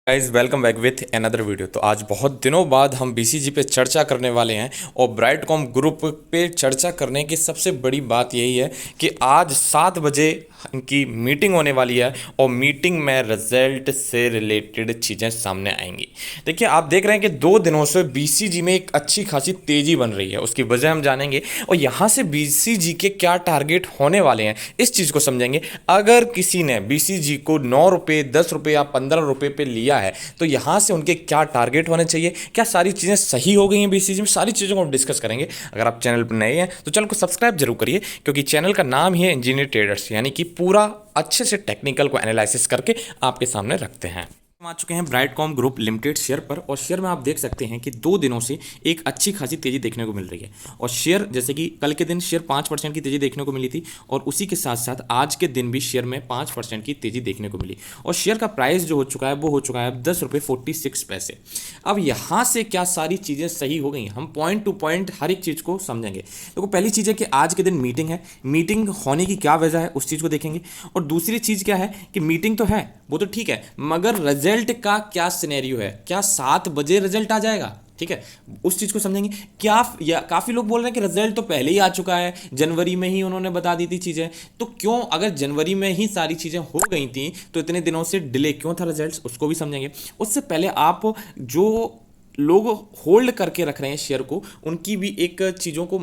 Guys welcome back with another video. तो आज बहुत दिनों बाद हम बीसीजी पे चर्चा करने वाले हैं और ब्राइटकॉम ग्रुप पे चर्चा करने की सबसे बड़ी बात यही है कि आज 7 बजे इनकी मीटिंग होने वाली है और मीटिंग में रिजल्ट से रिलेटेड चीज़ें सामने आएंगी। देखिए, आप देख रहे हैं कि 2 दिनों से बीसीजी में एक अच्छी खासी तेज़ी बन रही है, उसकी वजह हम जानेंगे और यहाँ से बीसीजी के क्या टारगेट होने वाले हैं इस चीज़ को समझेंगे। अगर किसी ने बीसीजी को 9 रुपये, 10 रुपये या 15 रुपये पे लिया है तो यहाँ से उनके क्या टारगेट होने चाहिए, क्या सारी चीज़ें सही हो गई हैं बीसीजी में, सारी चीज़ों को हम डिस्कस करेंगे। अगर आप चैनल पर नए हैं तो चैनल को सब्सक्राइब जरूर करिए, क्योंकि चैनल का नाम ही है इंजीनियर ट्रेडर्स, यानी कि पूरा अच्छे से टेक्निकल को एनालिसिस करके आपके सामने रखते हैं। हम आ चुके हैं ब्राइटकॉम ग्रुप लिमिटेड शेयर पर और शेयर में आप देख सकते हैं कि 2 दिनों से एक अच्छी खासी तेज़ी देखने को मिल रही है। और शेयर जैसे कि कल के दिन शेयर 5% की तेज़ी देखने को मिली थी और उसी के साथ साथ आज के दिन भी शेयर में 5% की तेज़ी देखने को मिली और शेयर का प्राइस जो हो चुका है वो हो चुका है 10 रुपये 46 पैसे। अब यहाँ से क्या सारी चीज़ें सही हो गई, हम पॉइंट टू पॉइंट हर एक चीज़ को समझेंगे। तो पहली चीज़ है कि आज के दिन मीटिंग है, मीटिंग होने की क्या वजह है उस चीज़ को देखेंगे। और दूसरी चीज़ क्या है कि मीटिंग तो है वो तो ठीक है, मगर रिजल्ट का क्या सिनेरियो है, क्या 7 बजे रिजल्ट आ जाएगा, ठीक है, उस चीज को समझेंगे। क्या या काफी लोग बोल रहे हैं कि रिजल्ट तो पहले ही आ चुका है, जनवरी में ही उन्होंने बता दी थी चीजें, तो क्यों अगर जनवरी में ही सारी चीजें हो गई थी तो इतने दिनों से डिले क्यों था रिजल्ट्स, उसको भी समझेंगे। उससे पहले आप जो लोग होल्ड करके रख रहे हैं शेयर को, उनकी भी एक चीज़ों को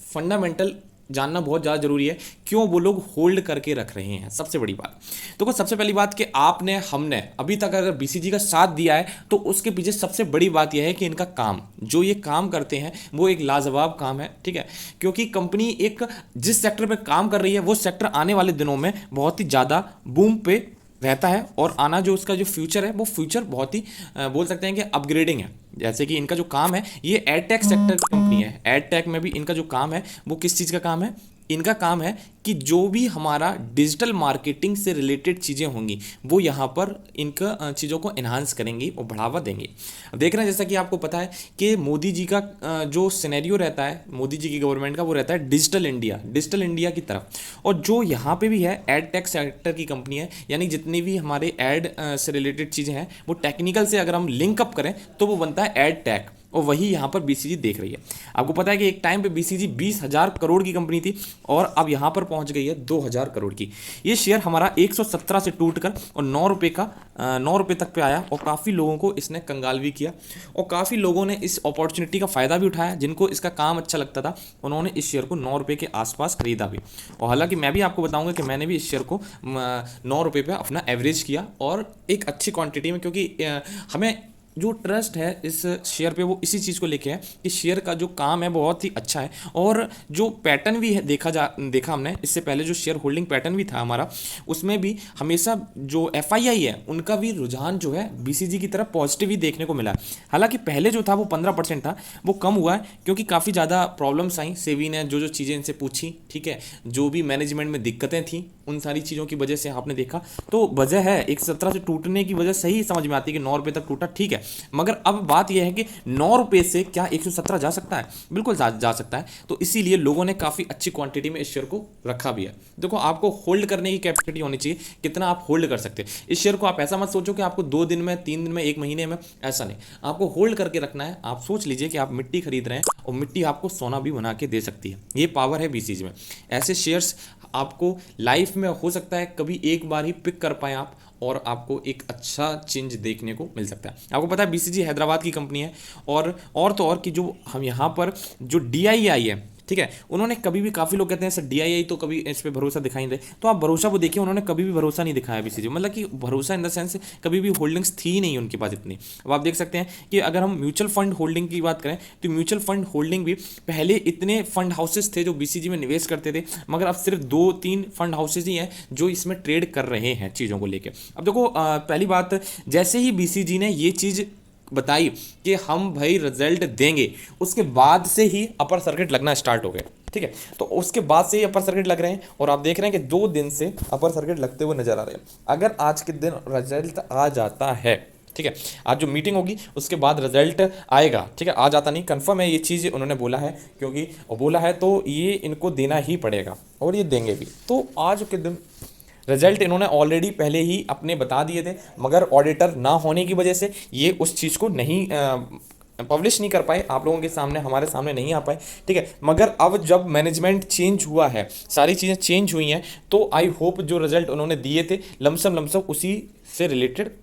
फंडामेंटल जानना बहुत ज़्यादा जरूरी है, क्यों वो लोग होल्ड करके रख रहे हैं, सबसे बड़ी बात। तो सबसे पहली बात कि आपने हमने अभी तक अगर बीसीजी का साथ दिया है तो उसके पीछे सबसे बड़ी बात यह है कि इनका काम, जो ये काम करते हैं वो एक लाजवाब काम है, ठीक है, क्योंकि कंपनी एक जिस सेक्टर पे काम कर रही है वो सेक्टर आने वाले दिनों में बहुत ही ज़्यादा बूम पे रहता है और आना जो उसका जो फ्यूचर है वो फ्यूचर बहुत ही बोल सकते हैं कि अपग्रेडिंग है। जैसे कि इनका जो काम है, ये एडटेक सेक्टर की कंपनी है, एडटेक में भी इनका जो काम है वो किस चीज़ का काम है, इनका काम है कि जो भी हमारा डिजिटल मार्केटिंग से रिलेटेड चीज़ें होंगी वो यहाँ पर इनका चीज़ों को इन्हांस करेंगी और बढ़ावा देंगे। अब देख रहे हैं जैसा कि आपको पता है कि मोदी जी का जो सिनेरियो रहता है, मोदी जी की गवर्नमेंट का, वो रहता है डिजिटल इंडिया की तरफ। और जो यहाँ पे भी है एड टेक सेक्टर की कंपनी है, यानी जितनी भी हमारे एड से रिलेटेड चीज़ें हैं वो टेक्निकल से अगर हम लिंकअप करें तो वो बनता है एड टेक, और वही यहाँ पर बीसीजी देख रही है। आपको पता है कि एक टाइम पे बीसीजी 20,000 करोड़ की कंपनी थी और अब यहाँ पर पहुँच गई है 2,000 करोड़ की। ये शेयर हमारा 117 से टूटकर और 9 रुपये तक पे आया और काफ़ी लोगों को इसने कंगाल भी किया और काफ़ी लोगों ने इस अपॉर्चुनिटी का फ़ायदा भी उठाया। जिनको इसका काम अच्छा लगता था उन्होंने इस शेयर को 9 रुपये के आसपास खरीदा भी। और हालांकि मैं भी आपको बताऊंगा कि मैंने भी इस शेयर को 9 रुपये पे अपना एवरेज किया और एक अच्छी क्वांटिटी में, क्योंकि हमें जो ट्रस्ट है इस शेयर पे वो इसी चीज़ को लेके है कि शेयर का जो काम है बहुत ही अच्छा है। और जो पैटर्न भी है देखा हमने इससे पहले, जो शेयर होल्डिंग पैटर्न भी था हमारा, उसमें भी हमेशा जो एफआईआई है उनका भी रुझान जो है बीसीजी की तरफ पॉजिटिव ही देखने को मिला। हालांकि पहले जो था वो 15% था, वो कम हुआ है क्योंकि काफ़ी ज़्यादा प्रॉब्लम्स आई। सेबी ने जो जो चीज़ें इनसे पूछी, ठीक है, जो भी मैनेजमेंट में दिक्कतें थी उन सारी चीज़ों की वजह से आपने देखा, तो वजह है 117 से टूटने की वजह सही समझ में आती है कि 9 रुपये तक टूटा, ठीक है, मगर अब बात यह है कि 9 रुपये से क्या 117 जा सकता है? बिल्कुल जा सकता है। तो इसीलिए लोगों ने काफ़ी अच्छी क्वांटिटी में इस शेयर को रखा भी है। देखो, आपको होल्ड करने की कैपेसिटी होनी चाहिए, कितना आप होल्ड कर सकते हैं इस शेयर को। आप ऐसा मत सोचो कि आपको 2 दिन में, 3 दिन में, 1 महीने में, ऐसा नहीं, आपको होल्ड करके रखना है। आप सोच लीजिए कि आप मिट्टी खरीद रहे हैं और मिट्टी आपको सोना भी बना के दे सकती है। ये पावर है बीसीजी में। ऐसे शेयर्स आपको लाइफ में हो सकता है कभी एक बार ही पिक कर पाए आप और आपको एक अच्छा चेंज देखने को मिल सकता है। आपको पता है बीसीजी हैदराबाद की कंपनी है और तो और कि जो हम यहाँ पर जो डीआईआई है, ठीक है, उन्होंने कभी भी, काफ़ी लोग कहते हैं सर डीआईआई तो कभी इस पर भरोसा दिखाई नहीं दे, तो आप भरोसा वो देखिए, उन्होंने कभी भी भरोसा नहीं दिखाया बीसीजी, मतलब कि भरोसा इन द सेंस कभी भी होल्डिंग्स थी ही नहीं उनके पास इतनी। अब आप देख सकते हैं कि अगर हम म्यूचुअल फंड होल्डिंग की बात करें तो म्यूचुअल फंड होल्डिंग भी पहले इतने फंड हाउसेस थे जो बीसीजी में निवेश करते थे, मगर अब सिर्फ 2-3 फंड हाउसेज ही हैं जो इसमें ट्रेड कर रहे हैं चीज़ों को लेकर। अब देखो, पहली बात, जैसे ही बीसीजी ने ये चीज़ बताई कि हम भाई रिजल्ट देंगे, उसके बाद से ही अपर सर्किट लगना स्टार्ट हो गए, ठीक है, तो उसके बाद से ही अपर सर्किट लग रहे हैं और आप देख रहे हैं कि 2 दिन से अपर सर्किट लगते हुए नजर आ रहे हैं। अगर आज के दिन रिजल्ट आ जाता है, ठीक है, आज जो मीटिंग होगी उसके बाद रिजल्ट आएगा, ठीक है, आ जाता नहीं, कंफर्म है ये चीज़ उन्होंने बोला है, क्योंकि बोला है तो ये इनको देना ही पड़ेगा और ये देंगे भी। तो आज के दिन रिजल्ट इन्होंने ऑलरेडी पहले ही अपने बता दिए थे, मगर ऑडिटर ना होने की वजह से ये उस चीज़ को नहीं पब्लिश नहीं कर पाए, आप लोगों के सामने, हमारे सामने नहीं आ पाए, ठीक है। मगर अब जब मैनेजमेंट चेंज हुआ है, सारी चीज़ें चेंज हुई हैं, तो आई होप जो रिजल्ट उन्होंने दिए थे लमसम लमसम उसी से रिलेटेड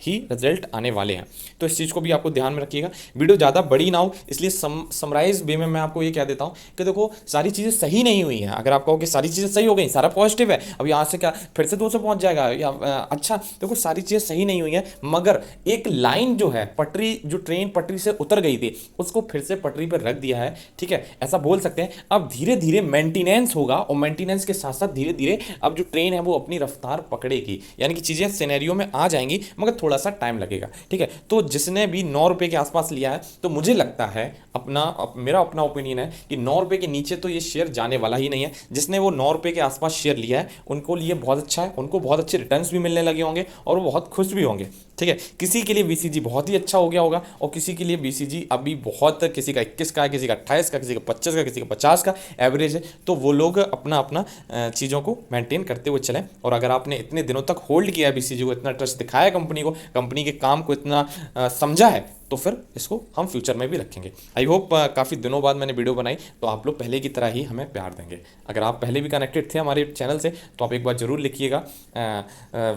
ही रिजल्ट आने वाले हैं। तो इस चीज़ को भी आपको ध्यान में रखिएगा। वीडियो ज़्यादा बड़ी ना हो, इसलिए समराइज वे में मैं आपको ये कह देता हूँ कि देखो सारी चीज़ें सही नहीं हुई हैं। अगर आप कहो कि सारी चीज़ें सही हो गई, सारा पॉजिटिव है, अब यहाँ से क्या फिर से 200 पहुँच जाएगा या अच्छा, देखो सारी चीज़ें सही नहीं हुई हैं, मगर एक लाइन जो है, पटरी, जो ट्रेन पटरी से उतर गई थी उसको फिर से पटरी पर रख दिया है, ठीक है, ऐसा बोल सकते हैं। अब धीरे धीरे मेंटेनेंस होगा और मेंटेनेंस के साथ साथ धीरे धीरे अब जो ट्रेन है वो अपनी रफ्तार पकड़ेगी, यानी कि चीज़ें सिनेरियो में आ जाएंगी, मगर थोड़ा सा टाइम लगेगा, ठीक है। तो जिसने भी 9 रुपये के आसपास लिया है, तो मुझे लगता है मेरा अपना ओपिनियन है कि 9 रुपये के नीचे तो ये शेयर जाने वाला ही नहीं है। जिसने वो 9 रुपये के आसपास शेयर लिया है उनको लिए बहुत अच्छा है, उनको बहुत अच्छे रिटर्न्स भी मिलने लगे होंगे और वो बहुत खुश भी होंगे, ठीक है। किसी के लिए बीसीजी बहुत ही अच्छा हो गया होगा और किसी के लिए बीसीजी अभी बहुत, किसी का 21 का है, किसी का 28 का, किसी का 25 का, किसी का 50 का एवरेज है। तो वो लोग अपना अपना चीज़ों को मेंटेन करते हुए चलें। और अगर आपने इतने दिनों तक होल्ड किया है बीसीजी को, इतना ट्रस्ट दिखाया कंपनी को, कंपनी के काम को इतना समझा है, तो फिर इसको हम फ्यूचर में भी रखेंगे। आई होप काफ़ी दिनों बाद मैंने वीडियो बनाई तो आप लोग पहले की तरह ही हमें प्यार देंगे। अगर आप पहले भी कनेक्टेड थे हमारे चैनल से तो आप एक बार ज़रूर लिखिएगा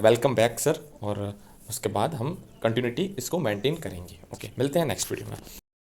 वेलकम बैक सर, और उसके बाद हम कंटिन्यूटी इसको मेंटेन करेंगे। ओके, मिलते हैं नेक्स्ट वीडियो में।